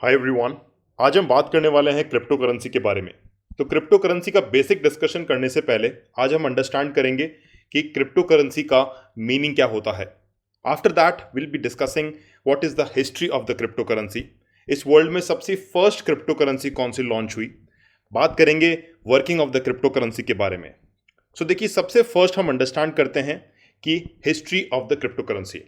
Hi everyone. आज हम बात करने वाले हैं क्रिप्टो करेंसी के बारे में। तो क्रिप्टो करेंसी का बेसिक डिस्कशन करने से पहले आज हम अंडरस्टैंड करेंगे कि क्रिप्टो करेंसी का मीनिंग क्या होता है। After that will be discussing what is the history of the crypto currency. इस वर्ल्ड में सबसे फर्स्ट क्रिप्टो करेंसी कौन सी लॉन्च हुई। बात करेंगे working of the crypto currency के बारे में। देखिए, सबसे फर्स्ट हम अंडरस्टैंड करते हैं कि history of the crypto currency.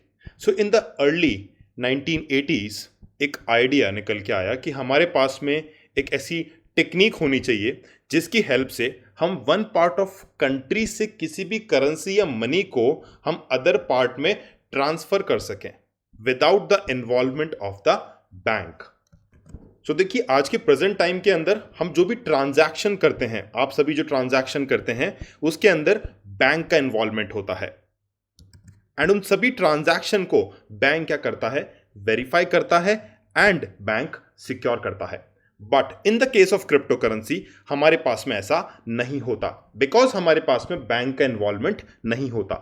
In the early 1980s एक आइडिया निकल के आया कि हमारे पास में एक ऐसी टेक्निक होनी चाहिए जिसकी हेल्प से हम वन पार्ट ऑफ कंट्री से किसी भी करेंसी या मनी को हम अदर पार्ट में ट्रांसफर कर सकें without the involvement of the bank. देखिए, आज के प्रेजेंट टाइम के अंदर हम जो भी ट्रांजैक्शन करते हैं, आप सभी जो ट्रांजैक्शन करते हैं उसके अंदर बैंक का इन्वॉल्वमेंट होता है। एंड उन सभी ट्रांजैक्शन को बैंक क्या करता है, वेरीफाई करता है एंड बैंक सिक्योर करता है। But in the case of crypto currency हमारे पास में ऐसा नहीं होता, बिकॉज हमारे पास में बैंक का इन्वॉल्वमेंट नहीं होता।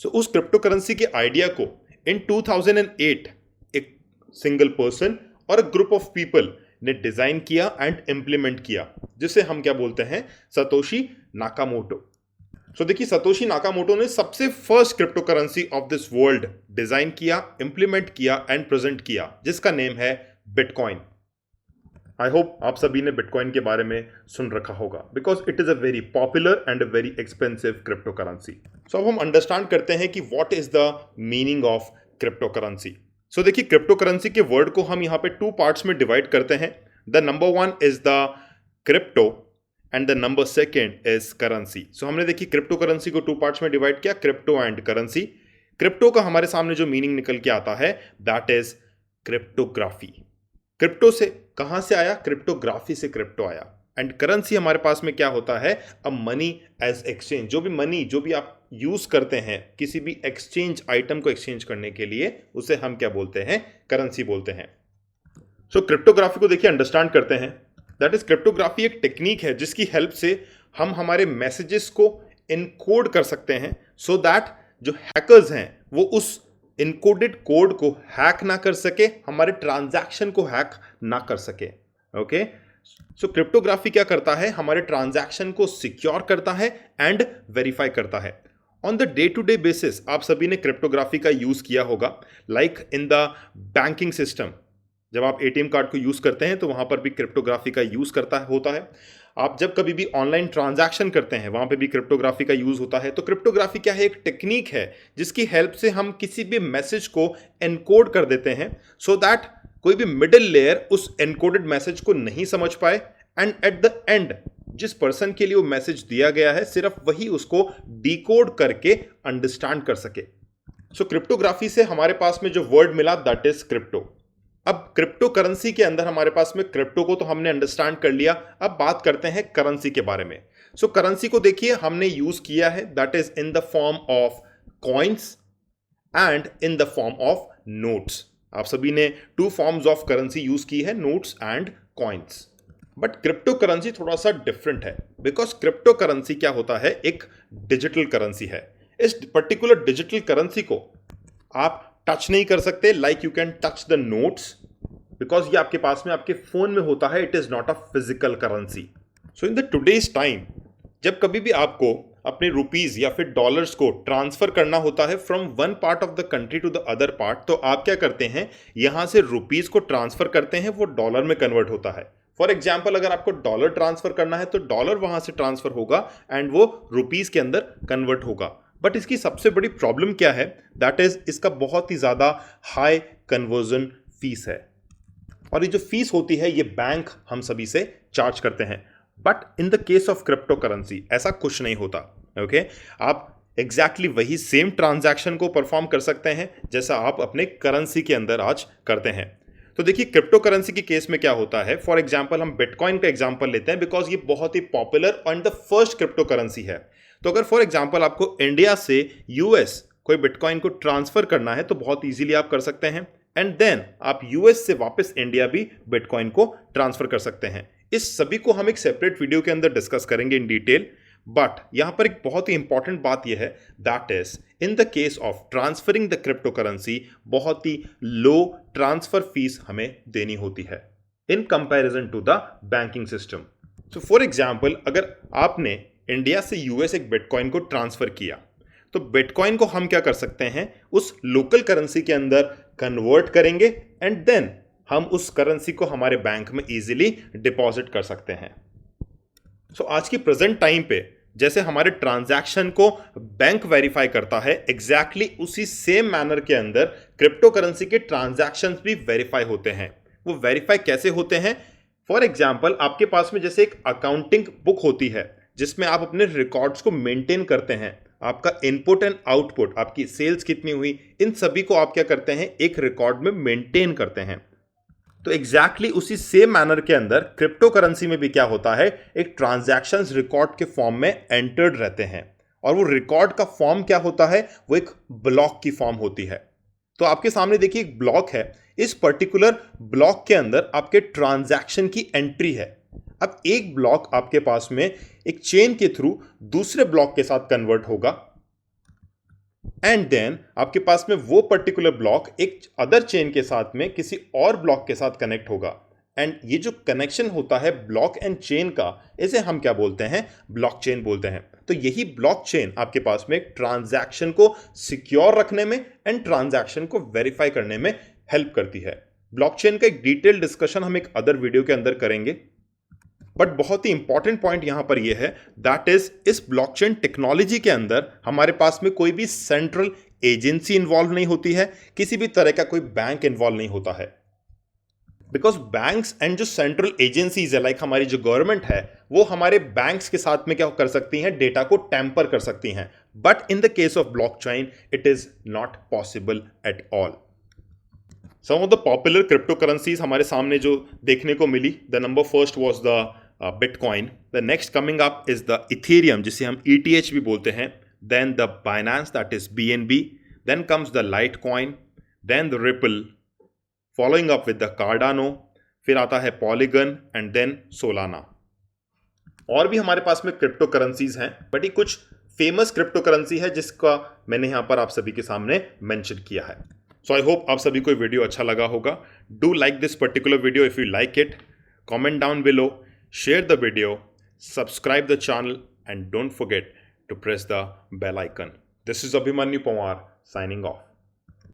उस क्रिप्टो करेंसी के आइडिया को इन 2008 एक सिंगल पर्सन और ग्रुप ऑफ पीपल ने डिजाइन किया एंड इंप्लीमेंट किया, जिसे हम क्या बोलते हैं, सतोशी नाकामोटो। देखिए, सतोशी नाकामोटो ने सबसे first crypto currency of this world design किया, इंप्लीमेंट किया एंड प्रेजेंट किया, जिसका नेम है बिटकॉइन। आई होप आप सभी ने बिटकॉइन के बारे में सुन रखा होगा, because it is a very popular and a very expensive crypto currency. अब हम अंडरस्टैंड करते हैं कि what is the meaning of crypto currency. देखिए, क्रिप्टो करेंसी के वर्ड को हम यहां पे टू पार्ट्स में डिवाइड करते हैं। The number one is the crypto and the number second is currency. हमने देखिए क्रिप्टो करेंसी को टू पार्ट्स में डिवाइड किया, क्रिप्टो एंड करेंसी। क्रिप्टो का हमारे सामने जो मीनिंग निकल के आता है दैट इज क्रिप्टोग्राफी। क्रिप्टो से कहां से आया, क्रिप्टोग्राफी से क्रिप्टो आया। एंड करेंसी हमारे पास में क्या होता है, अ मनी एज एक्सचेंज। जो भी आप यूज करते हैं किसी भी एक्सचेंज आइटम को एक्सचेंज करने के लिए, उसे हम क्या बोलते हैं, करेंसी बोलते हैं। क्रिप्टोग्राफी को देखिए अंडरस्टैंड करते हैं। दैट इज, क्रिप्टोग्राफी एक टेक्निक है जिसकी हेल्प से हम हमारे मैसेजेस को इनकोड कर सकते हैं, सो दैट जो हैकर्स हैं वो उस इनकोडेड कोड को हैक ना कर सके, हमारे ट्रांजैक्शन को हैक ना कर सके। ओके, क्रिप्टोग्राफी क्या करता है, हमारे ट्रांजैक्शन को सिक्योर करता है एंड वेरीफाई करता है। On the day to day basis आप सभी ने क्रिप्टोग्राफी का यूज किया होगा, like in the banking system. जब आप एटीएम कार्ड को यूज करते हैं तो वहां पर भी क्रिप्टोग्राफी का यूज होता है। आप जब कभी भी ऑनलाइन ट्रांजैक्शन करते हैं वहां पे भी क्रिप्टोग्राफी का यूज होता है। तो क्रिप्टोग्राफी क्या है, एक टेक्निक है जिसकी हेल्प से हम किसी भी मैसेज को एनकोड कर देते हैं, सो दैट कोई भी मिडिल लेयर उस एनकोडेड मैसेज को नहीं समझ पाए एंड एट द एंड जिस पर्सन के लिए वो मैसेज दिया गया है सिर्फ वही उसको डिकोड करके अंडरस्टैंड कर सके। क्रिप्टोग्राफी से हमारे पास में जो वर्ड मिला दैट इज क्रिप्टो। अब क्रिप्टो करेंसी के अंदर हमारे पास में क्रिप्टो को तो हमने अंडरस्टैंड कर लिया, अब बात करते हैं करेंसी के बारे में। करेंसी को देखिए हमने यूज किया है, that is in the form of coins and in the form of notes. आप सभी ने two forms of currency use की है, notes and coins. But crypto currency थोड़ा सा डिफरेंट है, बिकॉज क्रिप्टो करेंसी क्या होता है, एक डिजिटल करेंसी है। इस पर्टिकुलर डिजिटल करेंसी को आप टच नहीं कर सकते, like you can touch the notes, because ये आपके पास में आपके फोन में होता है। It is not a physical currency. In the today's time जब कभी भी आपको अपने रुपीज या फिर डॉलर्स को ट्रांसफर करना होता है from one part of the country to the other part, तो आप क्या करते हैं, यहां से रुपीज को ट्रांसफर करते हैं, वो डॉलर में कन्वर्ट होता है। फॉर एग्जाम्पल, अगर आपको डॉलर ट्रांसफर करना है तो डॉलर वहां से ट्रांसफर होगा एंड वो रुपीज के अंदर कन्वर्ट होगा। बट इसकी सबसे बड़ी प्रॉब्लम क्या है, दैट इज इसका बहुत ही ज्यादा हाई कन्वर्जन फीस है। और ये जो फीस होती है ये बैंक हम सभी से चार्ज करते हैं। But in the case of crypto currency ऐसा कुछ नहीं होता। ओके, आप एग्जैक्टली वही सेम ट्रांजैक्शन को परफॉर्म कर सकते हैं जैसा आप अपने करेंसी के अंदर आज करते हैं। देखिए, क्रिप्टो करेंसी के केस में क्या होता है, फॉर एग्जाम्पल हम बिटकॉइन का एग्जाम्पल लेते हैं, बिकॉज ये बहुत ही popular and the first crypto currency है। तो अगर फॉर एग्जाम्पल आपको इंडिया से यूएस कोई बिटकॉइन को ट्रांसफर करना है तो बहुत इजीली आप कर सकते हैं, एंड देन आप यूएस से वापस इंडिया भी बिटकॉइन को ट्रांसफर कर सकते हैं। इस सभी को हम एक सेपरेट वीडियो के अंदर डिस्कस करेंगे इन डिटेल। बट यहां पर एक बहुत ही इंपॉर्टेंट बात यह है, that is in the case of transferring the crypto currency बहुत ही लो ट्रांसफर फीस हमें देनी होती है in comparison to the banking system. So for example, अगर आपने इंडिया से यूएस एक बिटकॉइन को ट्रांसफर किया, तो बिटकॉइन को हम क्या कर सकते हैं, उस लोकल करेंसी के अंदर कन्वर्ट करेंगे एंड देन हम उस करेंसी को हमारे बैंक में इजीली डिपॉजिट कर सकते हैं। सो आज की प्रेजेंट टाइम पे जैसे हमारे ट्रांजैक्शन को बैंक वेरीफाई करता है, एग्जैक्टली उसी सेम मैनर के अंदर क्रिप्टो करेंसी के ट्रांजैक्शंस भी वेरीफाई होते हैं। वो वेरीफाई कैसे होते हैं? फॉर एग्जाम्पल, आपके पास में जैसे एक अकाउंटिंग बुक होती है जिसमें आप अपने रिकॉर्ड्स को मेंटेन करते हैं, आपका इनपुट एंड आउटपुट, आपकी सेल्स कितनी हुई, इन सभी को आप क्या करते हैं, एक रिकॉर्ड में मेंटेन करते हैं। तो एग्जैक्टली उसी सेम मैनर के अंदर क्रिप्टो करेंसी में भी क्या होता है, एक ट्रांजैक्शंस रिकॉर्ड के फॉर्म में एंटर्ड रहते हैं, और वो रिकॉर्ड का फॉर्म क्या होता है, वो एक ब्लॉक की फॉर्म होती है। तो आपके सामने देखिए एक ब्लॉक है, इस पर्टिकुलर ब्लॉक के अंदर आपके ट्रांजैक्शन की एंट्री है। अब एक ब्लॉक आपके पास में एक चेन के थ्रू दूसरे ब्लॉक के साथ कन्वर्ट होगा एंड देन आपके पास में वो पर्टिकुलर ब्लॉक एक अदर चेन के साथ में किसी और ब्लॉक के साथ कनेक्ट होगा, एंड ये जो कनेक्शन होता है ब्लॉक एंड चेन का, इसे हम क्या बोलते हैं, ब्लॉकचेन बोलते हैं। तो यही ब्लॉकचेन आपके पास में ट्रांजैक्शन को सिक्योर रखने में एंड ट्रांजैक्शन को वेरीफाई करने में हेल्प करती है। ब्लॉकचेन का एक डिटेल डिस्कशन हम एक अदर वीडियो के अंदर करेंगे, बट बहुत ही इंपॉर्टेंट पॉइंट यहां पर यह है, दैट इज इस ब्लॉकचेन टेक्नोलॉजी के अंदर हमारे पास में कोई भी सेंट्रल एजेंसी इन्वॉल्व नहीं होती है, किसी भी तरह का कोई बैंक इन्वॉल्व नहीं होता है। बिकॉज बैंक्स एंड जो सेंट्रल एजेंसीज है, लाइक हमारी जो गवर्नमेंट है, वो हमारे बैंक्स के साथ में क्या कर सकती हैं, डेटा को टैंपर कर सकती हैं, but in the case of blockchain it is not possible at all. Some of the popular crypto currencies हमारे सामने जो देखने को मिली, the number first was the bitcoin, the next coming up is the Ethereum जिसे हम ETH भी बोलते हैं, then the Binance that is BNB, then comes the Litecoin, then the Ripple, following up with the Cardano, फिर आता है polygon and then Solana. और भी हमारे पास में क्रिप्टो करेंसीज हैं, बट ये कुछ फेमस क्रिप्टो करेंसी है जिसका मैंने यहां पर आप सभी के सामने मेंशन किया है। सो आई होप आप सभी को वीडियो अच्छा लगा होगा। Do like this particular video if you like it, comment down below, share the video, subscribe the channel, and don't forget to press the bell icon. This is Abhimanyu Pawar signing off.